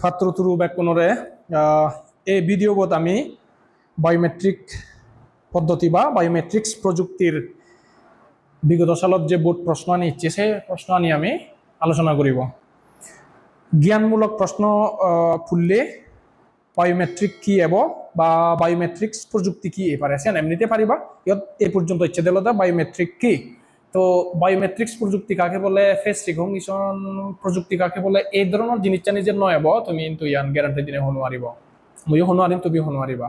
ছাত্রতুরু ব্যাকরণরে এই ভিডিওত আমি বায়োমেট্রিক পদ্ধতি বা বায়োমেট্রিক্স প্রযুক্তির বিগত সালত যে বোর্ড প্রশ্ন আনি ইচ্ছে সেই প্রশ্ন আনি আমি আলোচনা করিব। জ্ঞানমূলক প্রশ্ন খুললে বায়োমেট্রিক কি বা বায়োমেট্রিক্স প্রযুক্তি কি এবারে সেন এমনিতে পারিবা ইয়ত এই পর্যন্ত ইচ্ছে দিল বায়োমেট্রিক কি। তো বায়োমেট্রিক্স প্রযুক্তি কাকে বলে, ফেস রিকগনিশন প্রযুক্তি কাকে বলে, এই ধরনের জিনিস নিজের নয় তুমি কিন্তু ইয়ান গ্যারান্টি দিনে হনো আরিব, ময়ো হনো আরিম তুমি হনো আরিবা।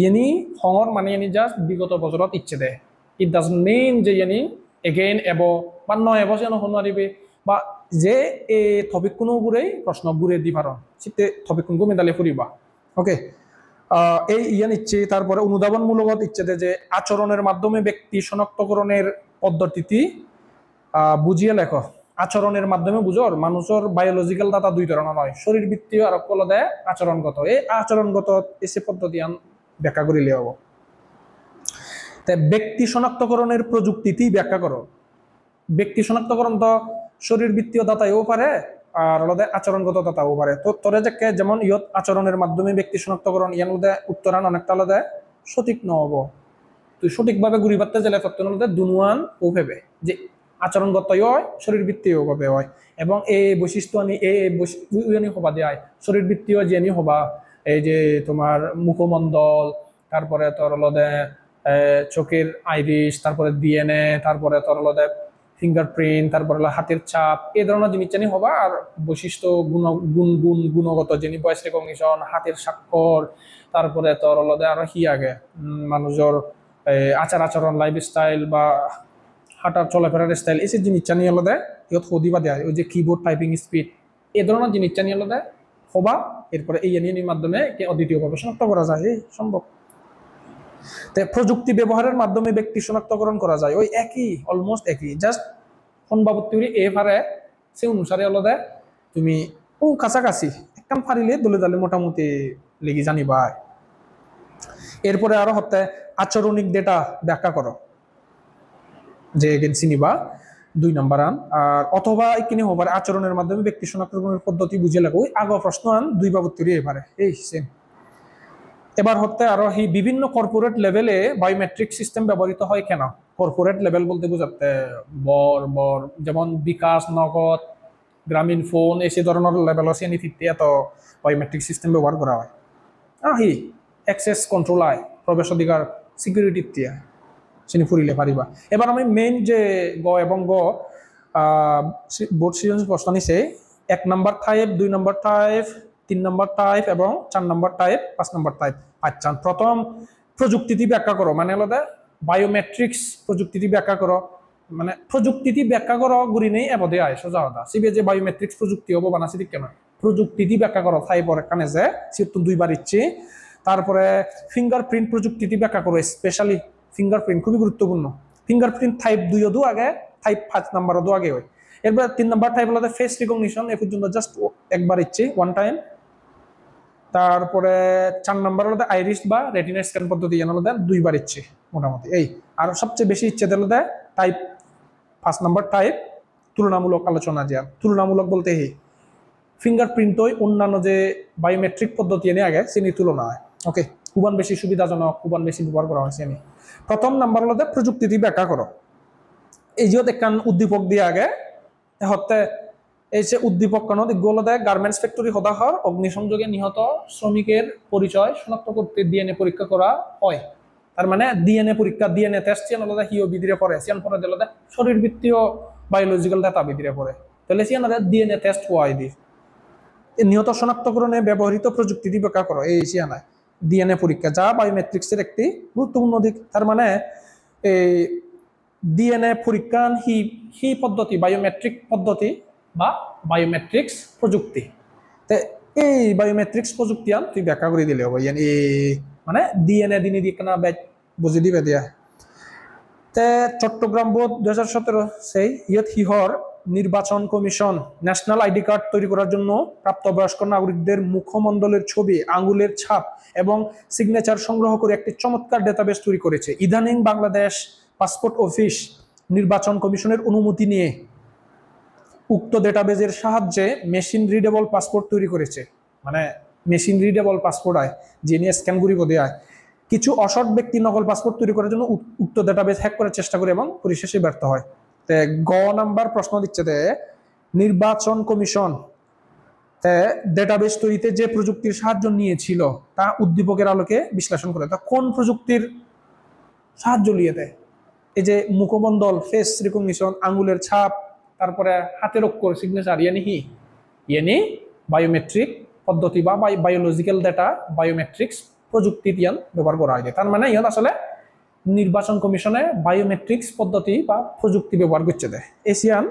ইনি হঙর মানে ইনি জাস্ট বিগত বছরত ইচ্ছে দে, ইট ডাজ মিন যে ইনি এগেইন বা নয় যেন হনো আরিবে বা যে এই টপিক কোনো গুড়েই প্রশ্ন গুড়ে দি পার সিতে টপিক কোনকো মেডালে ফুরিবা। ওকে, এই ইয়ান ইচ্ছে। তারপরে অনুধাবনমূলক ইচ্ছে দে যে আচরণের মাধ্যমে ব্যক্তি শনাক্তকরণের পদ্ধতিটি বুঝিয়ে লেখো। আচরণের মাধ্যমে বুঝর মানুষের বায়োলজিক্যাল ডাটা দুই ধরনের হয়, শরীরবৃত্তীয় আর কল দেয় আচরণগত। এই আচরণগত এসে পদ্ধতি আন ব্যাখ্যা করিলে হব। তাই ব্যক্তি শনাক্তকরণের প্রযুক্তিটি ব্যাখ্যা করো। ব্যক্তি শনাক্তকরণ তো শরীরবৃত্তীয় ডাটাও পারে আর আলাদা আচরণগত ডাটাও পারে। তো তোরে যে যেমন ইয়ত আচরণের মাধ্যমে ব্যক্তি শনাক্তকরণ ইয়ান আলাদা উত্তরাণ অনেকটা আলাদা সঠিক নহব। তুই সঠিকভাবে ঘুরি পারতে গেলে তত্ত্ব দুনুয়ান ও ভেবে যে আচরণগত হয় শরীরবৃত্তীয় ভাবে হয় এবং এই বৈশিষ্ট্য আনি এই হবা দেয় শরীরবৃত্তীয় যে হবা এই যে তোমার মুখমণ্ডল, তারপরে তোর হলদে চোখের আইরিশ, তারপরে ডিএনএ, তারপরে তোর হলদে ফিঙ্গারপ্রিন্ট, তারপরে হাতের ছাপ, এই ধরনের জিনিস জানি হবা। আর বৈশিষ্ট্য গুণগত যিনি ভয়েস রেকগনিশন, হাতের স্বাক্ষর, তারপরে তোর হলদে আরো কি আগে মানুষের আচার আচরণ, লাইফস্টাইল বা হাঁটার চলাফেরার স্টাইল, এই জিনিস নিয়ে আলাদা ইয়ত হদিবা দেয়। ওই যে কিবোর্ড টাইপিং স্পিড, এই ধরনের জিনিস নিয়ে আলাদা হবা। এরপরে এই এর মাধ্যমে অদ্বিতীয়ভাবে শনাক্ত করা যায়, এই সম্ভব। প্রযুক্তি ব্যবহারের মাধ্যমে ব্যক্তি শনাক্তকরণ করা যায়, ওই একই, অলমোস্ট একই, জাস্ট ফোন বাবদ তৈরি এ পারে সে অনুসারে আলাদা তুমি ও কাছাকাছি একদম পারিলে দলে দলে মোটামুটি লেগে জানিবা। এরপরে আরো হতে আচরণিক ডেটা ব্যাখ্যা করো, যে চিনিবা 2 নম্বর আন। আর অথবা এখানে হবার আচরণের মাধ্যমে ব্যক্তি শনাক্তকরণের পদ্ধতি বুঝে লাগো, ওই আগো প্রশ্ন আন 2 বাবদ তৈরি এবারে এই সেম। এবার হতে আরো এই বিভিন্ন কর্পোরেট লেভেলে বায়োমেট্রিক সিস্টেম ব্যবহৃত হয় কেন। কর্পোরেট লেভেল বলতে বোঝাতে বর যেমন বিকাশ, নগদ, গ্রামীণ ফোন, এই ধরনের লেভেল আছে এত বায়োমেট্রিক সিস্টেম ব্যবহার করা হয়। অ্যাক্সেস কন্ট্রোল আয়, প্রবেশ অধিকার, সিকিউরিটি দিয়া চিনি ফুরিলে পারিবা। এবার আমি মেইন যে গ এবং গ বোর্ড সৃজনশীল প্রশ্ন নিছে 1 নম্বর টাইপ, 2 নম্বর টাইপ, 3 নম্বর টাইপ এবং 4 নম্বর টাইপ, 5 নম্বর টাইপ। আচ্ছা, প্রথম প্রযুক্তিটি ব্যাখ্যা করো, মানে আলাদা বায়োমেট্রিক্স প্রযুক্তিটি ব্যাখ্যা করো। মানে প্রযুক্তিটি ব্যাখ্যা করো গুরি নেই এবারে আয় সোজা কথা সিবে যে বায়োমেট্রিক্স প্রযুক্তি হবো বানাসি ঠিক কেন প্রযুক্তিটি ব্যাখ্যা করো থাই পরে কানে যে সিউতুন 2 বার ইচ্ছে। তারপরে ফিঙ্গারপ্রিন্ট প্রযুক্তিটি ব্যাখ্যা করো, স্পেশালি ফিঙ্গারপ্রিন্ট খুবই গুরুত্বপূর্ণ। ফিঙ্গারপ্রিন্ট টাইপ 2 আগে, টাইপ 5 নাম্বার আগে হয়। এরপর 3 নাম্বার টাইপ হলো ফেস রিকগনিশন, এ পর্যন্ত জাস্ট একবার ইচ্ছে ওয়ান টাইম। তারপরে 4 নাম্বার হলো আইরিশ বা রেটিনা স্ক্যান পদ্ধতি, এর হলো 2 বার ইচ্ছে মোটামুটি এই। আর সবচেয়ে বেশি ইচ্ছে দিল টাইপ 5 নাম্বার টাইপ তুলনামূলক আলোচনা যা তুলনামূলক বলতে ফিঙ্গারপ্রিন্ট অন্যান্য যে বায়োমেট্রিক পদ্ধতি এনে আগে চিনি তুলনা হয়। ওকে, খুবান বেশি সুবিধাজনক, খুবান বেশি ব্যবহার করা হয়েছে। প্রথম নাম্বার হলো প্রযুক্তিটি ব্যাখ্যা করো। এই যে একখান উদ্দীপক দিয়ে আগে হতে এই যে উদ্দীপক কেন গোল দেয় গার্মেন্টস ফ্যাক্টরি হতাহর অগ্নিসংযোগে নিহত শ্রমিকের পরিচয় শনাক্ত করতে ডিএনএ পরীক্ষা করা হয়। তার মানে ডিএনএ পরীক্ষা, ডিএনএ টেস্ট সিয়ান আলাদা হিও বিধিরে পড়ে, সিয়ান পরে দিল শরীরবৃত্তীয় বায়োলজিক্যাল ডাটা বিধিরে পড়ে, তাহলে সিয়ান ডিএনএ টেস্ট হওয়াই দি। নিহত শনাক্তকরণে ব্যবহৃত প্রযুক্তিটি ব্যাখ্যা করো, এই সিয়ানায় ডিএনএ পরীক্ষা যা বায়োমেট্রিক্সের একটি গুরুত্বপূর্ণ দিক। তার মানে এই ডিএনএ পরীক্ষা হি পদ্ধতি বায়োমেট্রিক পদ্ধতি বা বায়োমেট্রিক্স প্রযুক্তি। এই বায়োমেট্রিক্স প্রযুক্তি আন তুই ব্যাখ্যা করে দিলে হবে, মানে ডিএনএ দিনে দিয়ে কেনা বুঝে দিবে দিয়া। চট্টগ্রাম বোর্ড 2017 সেই ইয়ত হিহর নির্বাচন কমিশন ন্যাশনাল আইডি কার্ড তৈরি করার জন্য প্রাপ্তবয়স্ক নাগরিকদের মুখমণ্ডলের ছবি, আঙ্গুলের ছাপ এবং সিগনেচার সংগ্রহ করে একটি চমৎকার ডেটাবেস তৈরি করেছে। ইদানিং বাংলাদেশ পাসপোর্ট অফিস নির্বাচন কমিশনের অনুমতি নিয়ে উক্ত ডেটাবেজের সাহায্যে মেশিন রিডেবল পাসপোর্ট তৈরি করেছে। মানে মেশিন রিডেবল পাসপোর্ট আয় যে নিয়ে স্ক্যান করিব দেয় কিছু অসৎ ব্যক্তি নকল পাসপোর্ট তৈরি করার জন্য উক্ত ডেটাবেস হ্যাক করার চেষ্টা করে এবং পরিশেষে ব্যর্থ হয়। গ নাম্বার প্রশ্ন দিচ্ছে নির্বাচন কমিশন ডেটাবেস তৈরিতে যে প্রযুক্তির সাহায্য নিয়েছিল তা উদ্দীপকের আলোকে বিশ্লেষণ করে। তা কোন প্রযুক্তির সাহায্য নিয়ে দেয়? এই যে মুখমণ্ডল, ফেস রিকগনিশন, আঙ্গুলের ছাপ, তারপরে হাতের অক্ষর সিগনেচার, ইয়ানি বায়োমেট্রিক পদ্ধতি বা বায়োলজিক্যাল ডেটা বায়োমেট্রিক্স প্রযুক্তি ইয়ান ব্যবহার করা হয়। তার মানে ইয়ান আসলে নির্বাচন কমিশনে বায়োমেট্রিক্স পদ্ধতি বা প্রযুক্তি ব্যবহার করছে দেয় এশিয়ান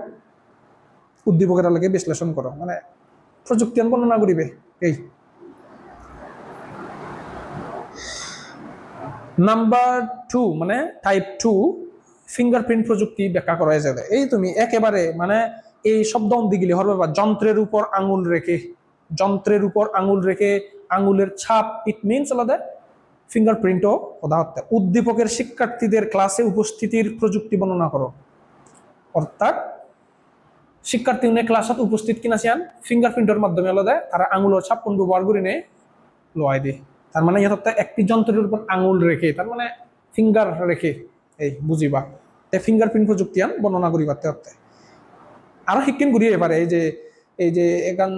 উদ্দীপকের আলোকে বিশ্লেষণ করো, মানে প্রযুক্তি বর্ণনা করিবে। এই নাম্বার 2 মানে টাইপ 2 ফিঙ্গারপ্রিন্ট প্রযুক্তি ব্যাখ্যা করা যায়। এই তুমি একেবারে মানে এই শব্দ দিগিলি হরবে বা যন্ত্রের উপর আঙুল রেখে আঙুলের ছাপ, ইট মিনস আলাদা ফিঙ্গারপ্রিন্টও কথা হচ্ছে। উদ্দীপকের শিক্ষার্থীদের ক্লাসে উপস্থিতির প্রযুক্তি বর্ণনা করো, অর্থাৎ শিক্ষার্থী ক্লাসত উপস্থিত কিনা সিয়ান ফিঙ্গারপ্রিন্টের মাধ্যমে আলাদা তারা আঙুলের ছাপ কোন ব্যবহার করে নেই লোয়াই দিয়ে। তার মানে ইহত একটি যন্ত্রের উপর আঙুল রেখে তার মানে ফিঙ্গার রেখে এই বুঝিবা ফিঙ্গারপ্রিন্ট প্রযুক্তি বর্ণনা করিবার। আরো শিক্ষণ করি এবারে এই যে এখান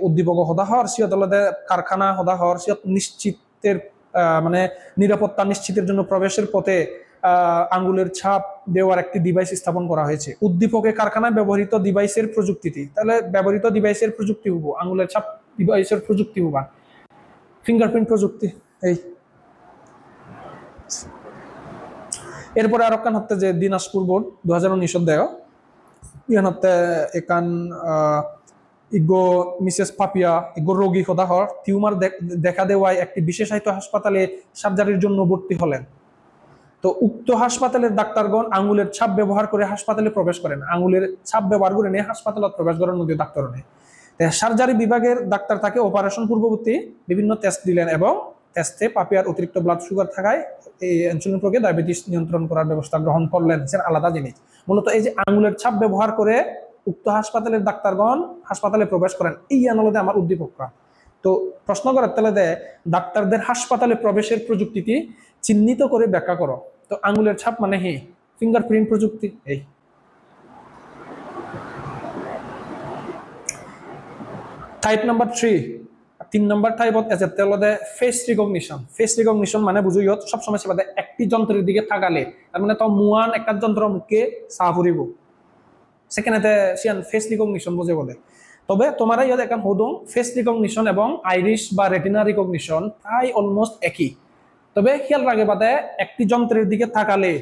উদ্দীপক হদা হওয়ার সিয়ত আলাদা কারখানা হদা হওয়ার সিয়ত নিশ্চিতের মানে নিরাপত্তা নিশ্চিতের জন্য প্রবেশের পথে আঙ্গুলের ছাপ দেওয়ার একটি ডিভাইস স্থাপন করা হয়েছে। উদ্দীপকে কারখানায় ব্যবহৃত ডিভাইসের প্রযুক্তিটি, তাহলে ব্যবহৃত ডিভাইসের প্রযুক্তি হবো আঙ্গুলের ছাপ ডিভাইসের প্রযুক্তি হবা ফিঙ্গারপ্রিন্ট প্রযুক্তি। এই এরপরে আর কান হচ্ছে যে দিনাজপুর বোর্ড 2019 দেয় ইয়ান হচ্ছে একান ইগো মিসেস পাপিয়া ইগো রোগী হদা হর টিউমার দেখা দেওয়ায় একটি বিশেষায়িত হাসপাতালে সার্জারির জন্য ভর্তি হলেন। তো উক্ত হাসপাতালের ডাক্তারগণ আঙ্গুলের ছাপ ব্যবহার করে হাসপাতালে প্রবেশ করেন, আঙ্গুলের ছাপ ব্যবহার করে নিয়ে হাসপাতালে প্রবেশ করার মধ্যে ডাক্তার নেই। সার্জারি বিভাগের ডাক্তার তাকে অপারেশন পূর্ববর্তী বিভিন্ন টেস্ট দিলেন এবং টেস্টে পাপিয়ার অতিরিক্ত ব্লাড সুগার থাকায় এই ইনসুলিন প্রোগে ডায়াবেটিস নিয়ন্ত্রণ করার ব্যবস্থা গ্রহণ করলেন। সেটা আলাদা জিনিস। মূলত এই যে আঙ্গুলের ছাপ ব্যবহার করে উক্ত হাসপাতালের ডাক্তারগণ হাসপাতালে প্রবেশ করেন, এই আনলদে আমার উদ্দীপকরা। তো প্রশ্ন করার তাহলে ডাক্তারদের হাসপাতালে প্রবেশের প্রযুক্তিটি চিহ্নিত করে ব্যাখ্যা করো। তো আঙ্গুলের ছাপ মানে ফিঙ্গারপ্রিন্ট প্রযুক্তি। এই টাইপ নাম্বার 3 নম্বর type face recognition. Face recognition মানে বুঝো ইয়ত সবসময় সেবাদে একটি যন্ত্রের দিকে তাকালে তার মানে তো মুয়ান একটা যন্ত্র মুখে সাহ ফুরিব সেখানে সিয়ান ফেস রিকগনিশন বুঝে বলে। তবে তোমারা ইয়াত এখন হদং ফেস রিকগনিশন এবং আইরিশ বা রেটিনা রিকগনিশন প্রায় অলমোস্ট একই। তবে খেয়াল রাখে বাদে একটি যন্ত্রের দিকে তাকালে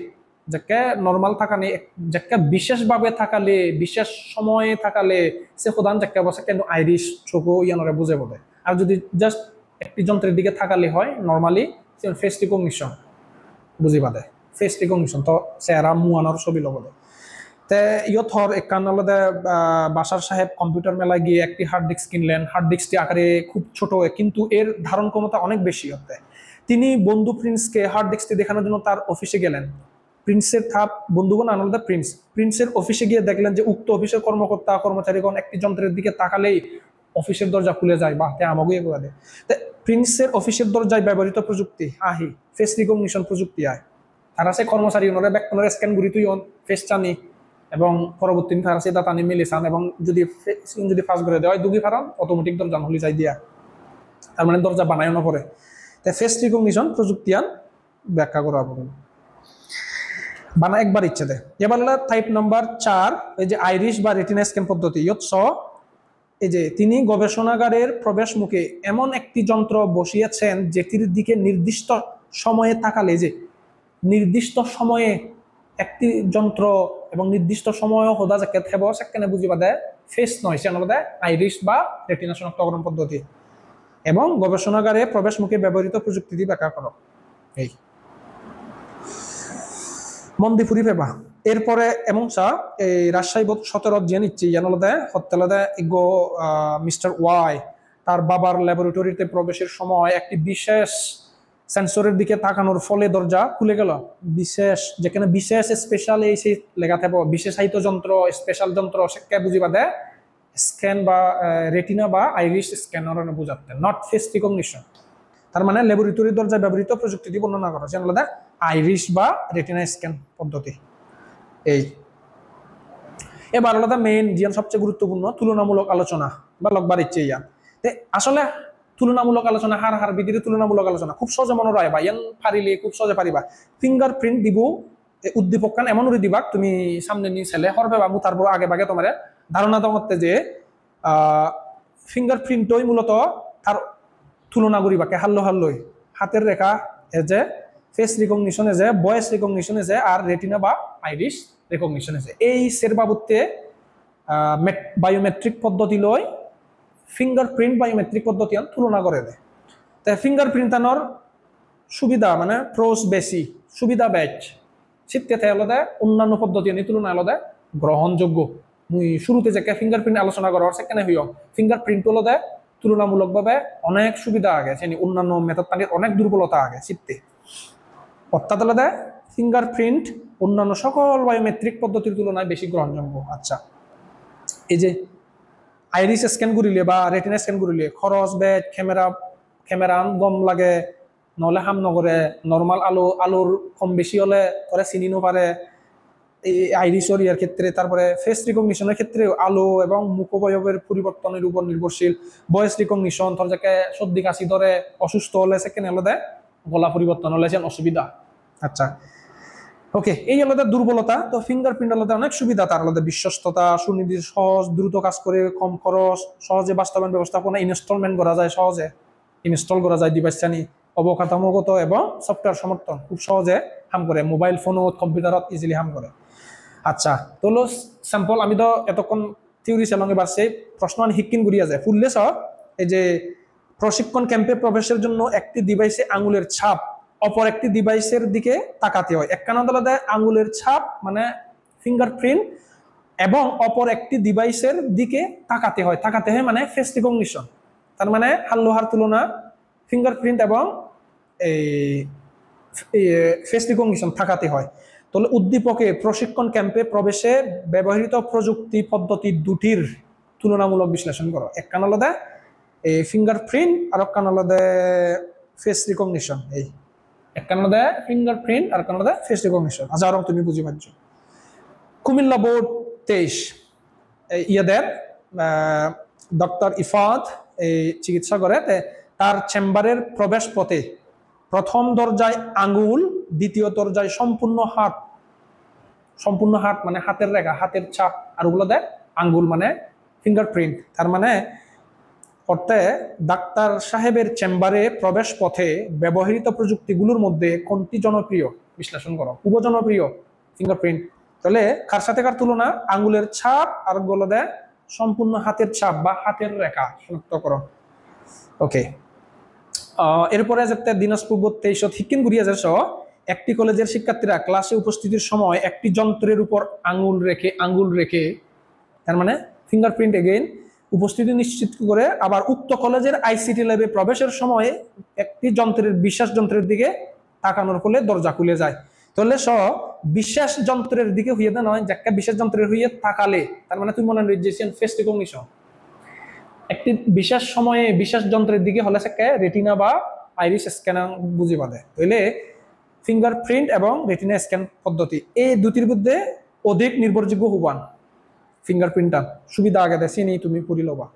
যাকে নর্মাল থাকালে যাকে বিশেষভাবে থাকালে বিশেষ সময়ে থাকালে সে প্রধান যাকে বসে কেন আইরিশ চোখও ইয়ানরে বুঝে বলে। আর যদি জাস্ট একটি যন্ত্রের দিকে থাকালে হয় নর্মালি ফেস রিকগনিশন বুঝি বাদে ফেস রিকগনিশন তো চেহারা মুয়ানোর ছবি লগতে। তে ইয়ত হর একখান আলাদা বাসার সাহেব কম্পিউটার মেলায় গিয়ে একটি হার্ড ডিস্ক কিনলেন। হার্ড ডিস্কটি আকারে খুব ছোট কিন্তু এর ধারণ ক্ষমতা অনেক বেশি হতে। তিনি বন্ধু প্রিন্সকে হার্ড ডিস্কটি দেখানোর জন্য তার অফিসে গেলেন। প্রিন্সের থাপ বন্ধুগণ আলাদা প্রিন্সের অফিসে গিয়ে দেখলেন যে উক্ত অফিসের কর্মকর্তা কর্মচারীগণ একটি যন্ত্রের দিকে তাকালেই অফিসের দরজা খুলে যায় বা আমাকে করে দেয়। প্রিন্সের অফিসের দরজায় ব্যবহৃত প্রযুক্তি ফেস রিকগনিশন প্রযুক্তি তারা সে কর্মচারী ওনারা ব্যাকনের স্ক্যান করি তুই ফেস চানি এবং পরবর্তী তারা সে দাতানি মিলে চান এবং যদি ফাঁস করে দেওয়া হয় দুগি ফারান অটোমেটিক দরজা হলি যায় দিয়া তার মানে দরজা বানায় না পরে। তাই ফেস রিকগনিশন প্রযুক্তি ব্যাখ্যা করা হবে বানা একবার ইচ্ছে দেয়। এবার টাইপ নাম্বার 4 এই যে আইরিশ বা রেটিনা স্ক্যান পদ্ধতি। এই যে তিনি গবেষণাগারের প্রবেশ মুখে এমন একটি যন্ত্র বসিয়েছেন যেটির দিকে নির্দিষ্ট সময়ে তাকালে যে নির্দিষ্ট সময়ে একটি যন্ত্র এবং নির্দিষ্ট সময় হোদা যাকে থেব সেখানে বুঝিবা দেয় ফেস নয় সে দেয় আইরিশ বা রেটিনা শনাক্তকরণ পদ্ধতি এবং গবেষণাগারে প্রবেশ মুখে ব্যবহৃত প্রযুক্তি ব্যাখ্যা করো। এই মন্দিপুরি ফেবা। এরপরে এমন এই রাজশাহী বোধ 17 যে নিচ্ছি ইগো মিস্টার ওয়াই তার বাবার ল্যাবরেটরিতে প্রবেশের সময় একটি বিশেষ সেন্সরের দিকে তাকানোর ফলে দরজা খুলে গেল। বিশেষ যেখানে বিশেষ স্পেশাল এই সেই লেখা থাকবো বিশেষায়িত যন্ত্র স্পেশাল যন্ত্র সেটা বুঝিবা দেয় স্ক্যান বা রেটিনা বা আইরিশ স্ক্যানার বোঝাতে, নট ফেস রিকগনিশন। তার মানে ল্যাবরেটরি দরজায় ব্যবহৃত প্রযুক্তি দিয়ে বর্ণনা করা হচ্ছে আলাদা আইরিশ বা রেটিনা স্ক্যান পদ্ধতি। এই এবার আলাদা মেইন জিয়ান সবচেয়ে গুরুত্বপূর্ণ তুলনামূলক আলোচনা বা লগবার ইচ্ছে ইয়া আসলে তুলনামূলক আলোচনা হার বিধির তুলনামূলক আলোচনা খুব সহজে মনে রায় বা ইয়ান পারিলে খুব সহজে পারিবা। ফিঙ্গারপ্রিন্ট দিব উদ্দীপক কান এমন করে দিবা তুমি সামনে নিয়ে ছেলে হরবে বা মুতার বড় আগে ভাগে তোমার ধারণা করতে যে ফিঙ্গারপ্রিন্টই মূলত তার তুলনা করিবা কে হাল্লই হাতের রেখা যে ফেস রিকগনিশন যে ভয়েস রিকগনিশন যে আর রেটিনা বা আইরিশ রিকগনিশন যে এই সের বাবদে বায়োমেট্রিক পদ্ধতি লয় ফিঙ্গারপ্রিন্ট বায়োমেট্রিক পদ্ধতি তুলনা করে দেয়। তাই ফিঙ্গারপ্রিন্ট আনার সুবিধা মানে প্রোস বেশি সুবিধা ব্যাচ শীতে আলাদা অন্যান্য পদ্ধতি আনি তুলনা আলাদা গ্রহণযোগ্য। মুই শুরুতে যে ফিঙ্গারপ্রিন্ট আলোচনা করা হচ্ছে কেন হইও ফিঙ্গারপ্রিন্ট আলাদা তুলনামূলকভাবে অনেক সুবিধা আগে অন্যান্য মেথড পানির অনেক দুর্বলতা আগে শীতে অর্থাৎ আলাদা ফিঙ্গারপ্রিন্ট অন্যান্য সকল বায়োমেট্রিক পদ্ধতির তুলনায় বেশি গ্রহণযোগ্য। আচ্ছা এই যে আইরিশ স্ক্যান করিলে বা রেটিনা স্ক্যান করিলে খরচ বেড ক্যামেরা গম লাগে নহলে হাম নকরে নর্মাল আলোর কম বেশি হলে তোরা চিনি নপারে এই আইরিশর ইয়ার ক্ষেত্রে। তারপরে ফেস রিকগনিশনের ক্ষেত্রে আলো এবং মুখবয়বের পরিবর্তনের উপর নির্ভরশীল। ভয়েস রিকগনিশন ধর যাকে সর্দি কাশি ধরে অসুস্থ হলে সেখানে আলাদা গলা পরিবর্তন হলে অসুবিধা। আচ্ছা ওকে এই আলাদা দুর্বলতা। তো ফিঙ্গারপ্রিন্ট আলাদা অনেক সুবিধা তার আলাদা বিশ্বস্ততা সুনির্দিষ্ট সহজ দ্রুত কাজ করে কম খরচ সহজে বাস্তবায়ন ব্যবস্থাপনা ইনস্টলমেন্ট করা যায় সহজে ইনস্টল করা যায় ডিভাইস চানি অবকাঠামোগত এবং সফটওয়্যার সমর্থন খুব সহজে হাম করে মোবাইল ফোনত কম্পিউটারত ইজিলি হাম করে। আচ্ছা তো হলো স্যাম্পল আমি তো এতক্ষণ থিওরি চালঙ্গে বাড়ছে প্রশ্ন শিক্ষিন ঘুরিয়া যায় ফুললে সব এই যে প্রশিক্ষণ ক্যাম্পে প্রবেশের জন্য একটি ডিভাইসে আঙুলের ছাপ অপর একটি ডিভাইসের দিকে তাকাতে হয়। একখানা আলাদা আঙুলের ছাপ মানে ফিঙ্গারপ্রিন্ট এবং অপর একটি ডিভাইসের দিকে তাকাতে হয় মানে ফেস রিকগনিশন। তার মানে হাল্লোহার তুলনা ফিঙ্গারপ্রিন্ট এবং এই ফেস রিকগনিশন তাকাতে হয়। তাহলে উদ্দীপকে প্রশিক্ষণ ক্যাম্পে প্রবেশে ব্যবহৃত প্রযুক্তি পদ্ধতি দুটির তুলনামূলক বিশ্লেষণ করো। একখান আলাদা এই ফিঙ্গারপ্রিন্ট আর একখান আলাদা ফেস রিকগনিশন। এই একখান আলাদা ফিঙ্গারপ্রিন্ট আর একখান আলাদা ফেস রিকগনিশন। আচ্ছা আরো তুমি বুঝি পাচ্ছ। কুমিল্লা বোর্ড 23 ইয়াদের ডক্টর ইফাত এই চিকিৎসা করে তার চেম্বারের প্রবেশ পথে প্রথম দরজায় আঙ্গুল দ্বিতীয় দরজায় সম্পূর্ণ হাত মানে হাতের রেখা হাতের ছাপ আর ওগুলো দেয় আঙ্গুল মানে ফিঙ্গারপ্রিন্ট। তার মানে অর্থে ডাক্তার সাহেবের চেম্বারে প্রবেশ পথে ব্যবহৃত প্রযুক্তিগুলোর মধ্যে কোনটি জনপ্রিয় বিশ্লেষণ করো। খুব জনপ্রিয় ফিঙ্গারপ্রিন্ট। তাহলে কার সাথে কার তুলনা আঙ্গুলের ছাপ আর গুলো দেয় সম্পূর্ণ হাতের ছাপ বা হাতের রেখা শনাক্ত করো। ওকে এরপরে যাতে দিনাজপুর 23 হিকিন ঘুরিয়া যাস একটি কলেজের শিক্ষার্থীরা ক্লাসে উপস্থিতির সময় একটি যন্ত্রের উপর আঙ্গুল রেখে তার মানে ফিঙ্গারপ্রিন্ট এগেইন উপস্থিতি নিশ্চিত করে আবার উক্ত কলেজের আইসিটি ল্যাবে প্রবেশের সময় একটি বিশেষ যন্ত্রের দিকে তাকানোর ফলে দরজা খুলে যায়। তাহলে বিশেষ যন্ত্রের দিকে হইয়ে দেয় নয় যাকে বিশেষ যন্ত্রের হইয়ে তাকালে তার মানে তুমি মনে রেজিস্ট্রেশন ফেস রিকগনিশন একটি বিশেষ সময়ে বিশেষ যন্ত্রের দিকে হলে সে রেটিনা বা আইরিশ স্ক্যানার বুঝি পাবে। তাইলে ফিঙ্গারপ্রিন্ট এবং রেটিনা স্ক্যান পদ্ধতি এই দুটির মধ্যে অধিক নির্ভরযোগ্য হবান ফিঙ্গারপ্রিন্টটা সুবিধা আগে দেয় চিনি তুমি পড়ি লবা।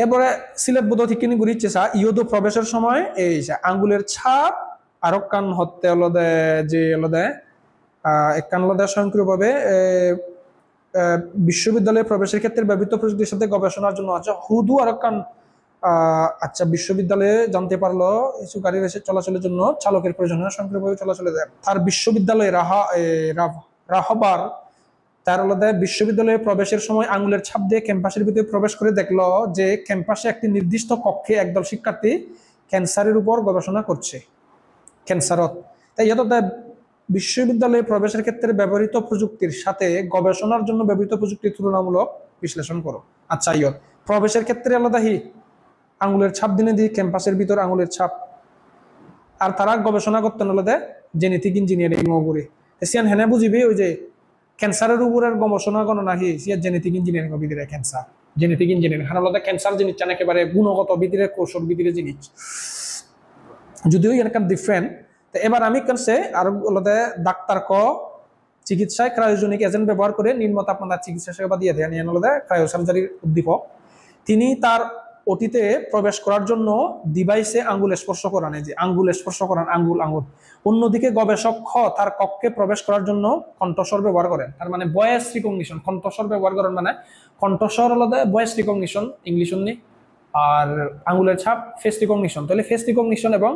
এরপরে সিলেট বোধ ঠিক কিনে ঘুরিচ্ছে ইয়োদো প্রবেশের সময় এই আঙ্গুলের ছাপ আর কান হতে আলাদা যে আলাদা এক কান আলাদা স্বয়ংক্রিয়ভাবে বিশ্ববিদ্যালয়ে প্রবেশের ক্ষেত্রে ব্যবহৃত প্রযুক্তির সাথে গবেষণার জন্য আছে হুদু আর কান। আচ্ছা বিশ্ববিদ্যালয়ে জানতে পারলো কিছু গাড়ি রেসে চলাচলের জন্য চালকের প্রয়োজন হয় স্বয়ংক্রিয়ভাবে চলাচলে যায়। তার বিশ্ববিদ্যালয়ে রাহবার তার আলাদা বিশ্ববিদ্যালয়ে প্রবেশের সময় আঙুলের ছাপ দিয়ে ক্যাম্পাসের ভিতরে প্রবেশ করে দেখলো যে ক্যাম্পাসে একটি নির্দিষ্ট কক্ষে একদল শিক্ষার্থী ক্যান্সারের উপর গবেষণা করছে ক্যান্সারত। তাই বিশ্ববিদ্যালয়ে প্রবেশের ক্ষেত্রে ব্যবহৃত প্রযুক্তির সাথে গবেষণার জন্য ব্যবহৃত প্রযুক্তির তুলনামূলক বিশ্লেষণ করো। আচ্ছা প্রবেশের ক্ষেত্রে আলাদা আঙুলের ছাপ দিনে দিয়ে ক্যাম্পাসের ভিতর আঙুলের ছাপ আর তারা গবেষণা করতে আলাদা জেনেটিক ইঞ্জিনিয়ারিং করে হেনে বুঝিবি ওই যে ক্যান্সারের উপরের গবেষণা গণনা কি জেনেটিক ইঞ্জিনিয়ারিং ভিতরে ক্যান্সার জেনেটিক ইঞ্জিনিয়ারিং হার আলাদা ক্যান্সার জিনিস একেবারে গুণগত ভিতরে কৌশল ভিতরে জিনিস যদিও এখানকার ডিফারেন্ট। তো এবার আমি কাছে আর আলাদা ডাক্তার ক চিকিৎসায় ক্রায়োজেনিক এজেন্ট ব্যবহার করে নিম্ন তাপমাত্রার চিকিৎসা সেবা দিয়ে দেন আলাদা ক্রায়োসার্জারির উদ্দীপক। তিনি তার অতীতে প্রবেশ করার জন্য ডিভাইসে আঙ্গুল স্পর্শ করান, এই যে আঙ্গুল স্পর্শ করান, আঙ্গুল। অন্যদিকে গবেষক খ তার কক্ষে প্রবেশ করার জন্য কণ্ঠস্বর ব্যবহার করেন, তার মানে ভয়েস রিকগনিশন। কণ্ঠস্বর ব্যবহার করেন মানে কণ্ঠস্বর আলাদা ভয়েস রিকগনিশন ইংলিশ অনলি, আর আঙ্গুলের ছাপ ফেস রিকগনিশন। তাহলে ফেস রিকগনিশন এবং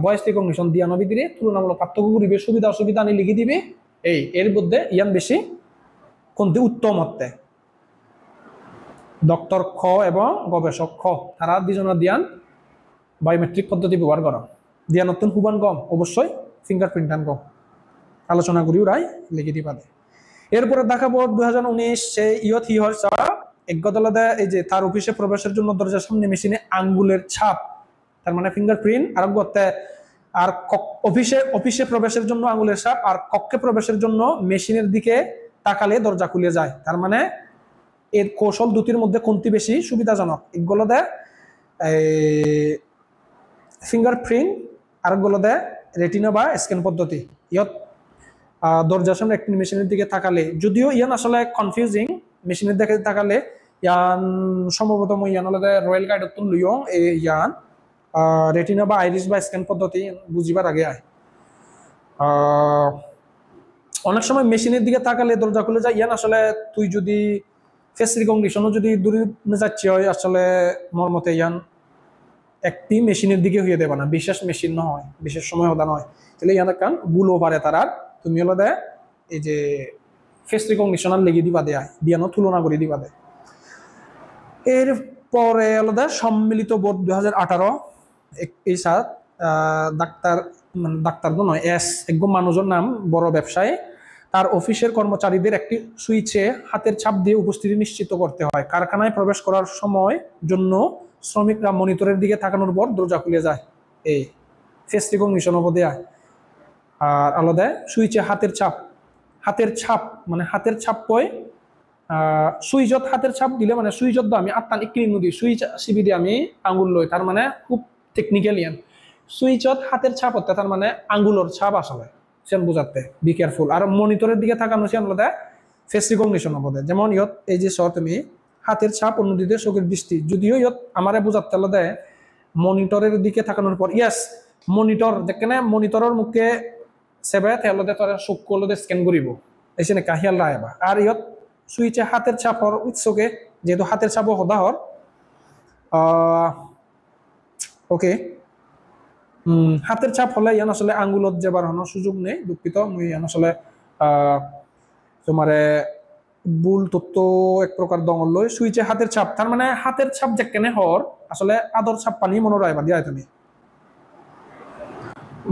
ভয়েস রিকগনিশন দিয়া নবী দিলে তুলনামূলক পার্থক্য করিবে, সুবিধা অসুবিধা আনি লিখে দিবে। এর মধ্যে ইয়ান বেশি কোনটি উত্তম হতে ডক্টর খ এবং গবেষক খ তারা দুজনের দিয়ান বায়োমেট্রিক পদ্ধতি ব্যবহার করা দিয়া নতুন হুবান কম অবশ্যই ফিঙ্গারপ্রিন্ট আন কম আলোচনা করি ওরাই লিখে দিবা। এরপরে দেখাবো 2019 সে ইয়ত হি হরসা একগদলদে এই যে তার অফিসে প্রবেশের জন্য দরজার সামনে মেশিনে আঙ্গুলের ছাপ, তার মানে ফিঙ্গারপ্রিন্ট আর করতে, আর অফিসে প্রবেশের জন্য আঙ্গুলের ছাপ, আর কক্ষে প্রবেশের জন্য মেশিনের দিকে তাকালে দরজা খুলে যায়। তার মানে এর কৌশল দুটির মধ্যে কোনটি বেশি সুবিধাজনক? এগুলো দেয় ফিঙ্গারপ্রিন্ট আর গুলো দেয় রেটিনা বা স্ক্যান পদ্ধতি। ইয়ত দরজার সামনে একটি মেশিনের দিকে তাকালে, যদিও ইয়ান আসলে কনফিউজিং, মেশিনের দিকে তাকালে ইয়ান সম্ভবত ইয়ান হলে রয়্যাল গাইড লইও ইয়ান রেটিনা বা আইরিস বা স্ক্যান পদ্ধতি বুঝিবার আগে আয়। অনেক সময় মেশিনের দিকে তাকালে দরজা খুলে যায়, ইয়ান আসলে তুই যদি ফেস রিকগনিশনও যদি দূরে যাচ্ছি হয় আসলে মোর মতে ইয়ান একটি মেশিনের দিকে হয়ে দেবে না, বিশেষ মেশিন নয়, বিশেষ সময় হদা নয়। তাহলে ইয়ান কান ভুলও পারে তারার, তুমি হলো দেয় এই যে ফেস রিকগনিশনার লেগে দিবা দেয় দিয়ানো তুলনা করে দিবা দেয়। এর পরে হলো দেয় সম্মিলিত বোর্ড 2018 এই সাত ডাক্তার তো নয় একদম মানুষের নাম বড় ব্যবসায়ী, তার অফিসের কর্মচারীদের একটি সুইচে হাতের ছাপ দিয়ে উপস্থিতি নিশ্চিত করতে হয়। কারখানায় প্রবেশ করার সময় জন্য শ্রমিকরা মনিটরের দিকে তাকানোর পর দরজা খুলে যায়, এই ফেস রিকগনিশন দেয়। আর আলাদা সুইচে হাতের ছাপ মানে হাতের ছাপ কয় সুইচত হাতের ছাপ দিলে মানে সুইচত আমি আত্মান একটি নদী সুইচ সিবি দিয়ে আমি আঙ্গুল লই, তার মানে খুব টেকনিক্যাল ইয়ান। সুইচত হাতের ছাপ হতে তার মানে আঙ্গুলের ছাপ আসলে সেন বুঝাতে বি কেয়ারফুল। আর মনিটরের দিকে তাকানো সেন আলাদা ফেস রিকগনিশন হবে, যেমন ইয়ত এই যে তুমি হাতের ছাপ অন্যদিকে চোখের দৃষ্টি, যদিও ইয়ত আমারে বুঝাতে আলাদা মনিটরের দিকে তাকানোর পর ইয়াস মনিটর যেখানে মনিটরের মুখে সেবে তাহলে তোর চোখ করলে স্ক্যান করিব এসে না কাহিয়াল রায়বা। আর ইয়ত সুইচে হাতের ছাপ হর উৎসকে যেহেতু হাতের ছাপও সদা হর ওকে হাতের ছাপ হলে ইয়ান আসলে আঙ্গুলত যাবার সুযোগ নেই, দুঃখিত মুই ইয়ান আসলে তোমার বুল তত্ত্ব এক প্রকার দঙল লই সুইচে হাতের ছাপ, তার মানে হাতের ছাপ যেখানে হর আসলে আদর ছাপ পানি মনে রায়বা দিয়া তুমি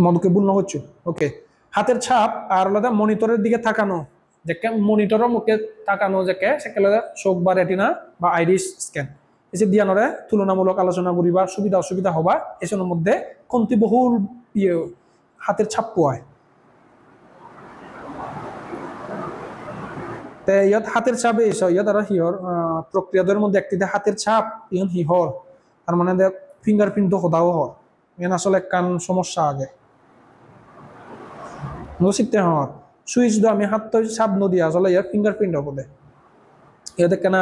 মদকে ভুল নহচ্ছ। ওকে হাতের ছাপ আর আলাদা মনিটরের দিকে তাকানো, যে মনিটরের মুখে তাকানো যে সেখানে চোখ বা রেটিনা বা আইরিস স্ক্যান এসে দিয়ানরে তুলনামূলক আলোচনা করিবা সুবিধা অসুবিধা হবা এসবের মধ্যে কোনটি বহুল হাতের ছাপ পোয়ায়। ইয়াত হাতের ছাপ ইয়াত আর হিহর প্রক্রিয়াদের মধ্যে একটিতে হাতের ছাপ ইয়ন হিহর, তার মানে ফিঙ্গারপ্রিন্ট তো সদাও হর ইয়ান আসলে কান সমস্যা আগে নসিতে হর সুইচ দো আমি হাত তো ছাপ নদী আসলে ইয়ার ফিঙ্গারপ্রিন্ট হবো দে ইয়াদের কেনা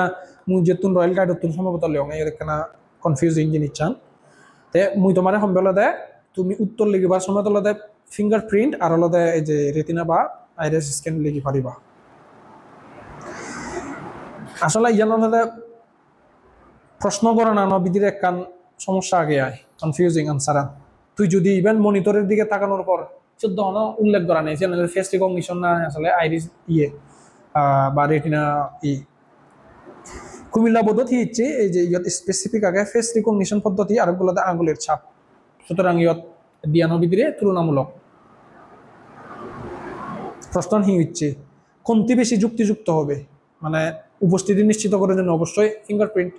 মুই যেতুন রয়্যাল গাইড তুন সম্ভবত লিও ইয়াদের কেনা কনফিউজিং জিনিস চান। তে মুই তোমার সম্বেলা দে তুমি উত্তর লিখিবার সময় তোলা দে ফিঙ্গারপ্রিন্ট আর হলো এই যে রেটিনা বা আইরিস স্ক্যান লিখি পারিবা। আসলে ইয়ান প্রশ্ন করে না নবীদের এক কান সমস্যা আগে আয় কনফিউজিং আনসার। তুই যদি ইভেন মনিটরের দিকে তাকানোর পর 14 উল্লেখ করা নেই ফেস রিকগনিশন না আসলে আইরিস বা রেটিনা কুমিল্লা পদ্ধতি হচ্ছে এই যে ইয়ত স্পেসিফিক আগে ফেস রিকগনিশন পদ্ধতি আর গুলোতে আঙ্গুলের ছাপ, সুতরাং ইয়ত দিয়ানো ভিতরে তুলনামূলক প্রশ্ন হচ্ছে কোনটি বেশি যুক্তিযুক্ত হবে, মানে উপস্থিতি নিশ্চিত করার জন্য অবশ্যই ফিঙ্গারপ্রিন্ট।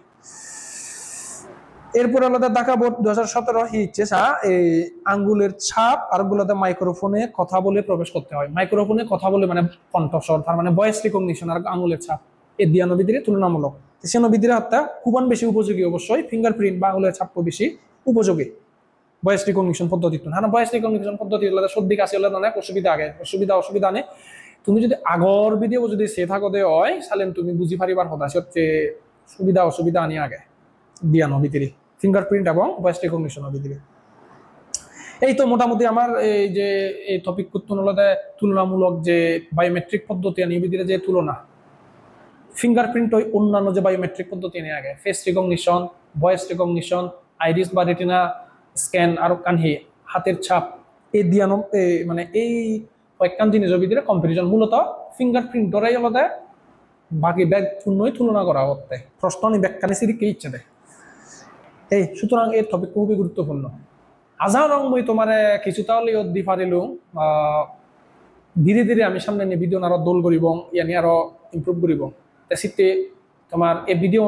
এরপর আলাদা ঢাকা বোর্ড 2017 হিচেসা এই আঙ্গুলের ছাপ আর গুলোতে মাইক্রোফোনে কথা বলে প্রবেশ করতে হয়। মাইক্রোফোনে কথা বলে মানে কণ্ঠস্বর, তার মানে ভয়েস রিকগনিশন আর আঙ্গুলের ছাপ এই দিয়া নবীদের তুলনামূলক সে নবীদের হত্যা খুবই বেশি উপযোগী, অবশ্যই ফিঙ্গারপ্রিন্ট বা আঙ্গুলের ছাপ বেশি উপযোগী ভয়েস রিকগনিশন পদ্ধতি। হ্যাঁ, ভয়েস রিকগনিশন পদ্ধতি হলে সর্দি কাশি হলে অনেক অসুবিধা নেই। তুমি যদি আগর ভিডিও যদি সে থাকো দে হয় সালেন তুমি বুঝি পারিবার কথা সবচেয়ে অসুবিধা আনি আগে দিয়ানো ভিতরে ফিঙ্গারপ্রিন্ট এবং ভয়েস রিকগনিশনের ভিতরে। এই তো মোটামুটি আমার এই যে এই টপিক তুলনামূলক যে বায়োমেট্রিক পদ্ধতি আনি ভিতরে যে তুলনা ফিঙ্গারপ্রিন্ট ওই অন্যান্য যে বায়োমেট্রিক পদ্ধতি নিয়ে আগে face recognition, voice recognition, iris বা রেটিনা স্ক্যান আর কানহি হাতের ছাপ এই দিয়ানো মানে এই কয়েকটা জিনিসের ভিতরে কম্পারিজন মূলত ফিঙ্গারপ্রিন্ট ধরাই আলাদা বাকি ব্যাগ পূর্ণই তুলনা করা হতে প্রশ্ন নি ব্যাখ্যানে সিরিকে ইচ্ছে দেয়। এই সুতরাং এই টপিক খুবই গুরুত্বপূর্ণ। আজান রং মই তোমার কিছুটা হলেও দি পারিলো ধীরে ধীরে আমি সামনে নিয়ে ভিডিও আরো দোল করিব ইয়ানি আরো ইমপ্রুভ করিব। সিতে তোমার এই ভিডিও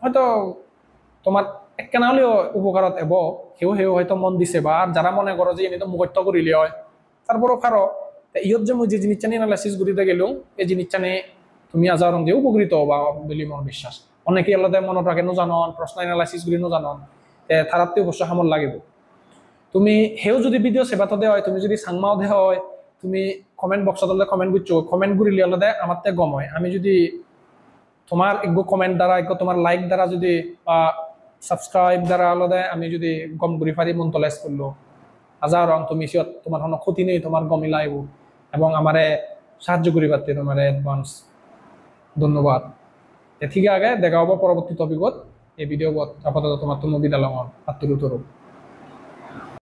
হয়তো তোমার একখানা হলেও উপকারত এব সেও হয়তো মন দিছে বা আর যারা মনে করো যে এনে তো মুখত্ব করিলে হয় তারপরও কারো ইয়ত যে মই যে জিনিসটা নিয়ে অ্যানালাইসিস করিতে গেলেও এই জিনিসটা নিয়ে তুমি আজার রং দিয়ে উপকৃত হবা বলে মন বিশ্বাস। অনেকে আলাদা মনত রাখে জানন প্রশ্ন অ্যানালাইসিস করি জানন তারাতে অবশ্য সামল লাগিব। তুমি সেও যদি ভিডিও সেবাতো দেওয়া হয়, তুমি যদি সাংমাও দেওয়া হয়, তুমি কমেন্ট বক্সত হলে কমেন্ট করছো, কমেন্ট করিলে আলাদা আমার তে গম হয়। আমি যদি তোমার একগো কমেন্ট দ্বারা একগো তোমার লাইক দ্বারা যদি বা সাবস্ক্রাইব দ্বারা আলাদা আমি যদি গম করি পারি মন্তলাইজ করলো হাজার রং তুমি তোমার কোনো ক্ষতি নেই, তোমার গমি লাইব এবং আমারে সাহায্য করি পারতে তোমার অ্যাডভান্স ধন্যবাদ। ঠিক আগে দেখা হবো পরবর্তী টপিকত এই ভিডিও আপাতত তোমার তো বিদ্যালয় আত্মরুতরূপ।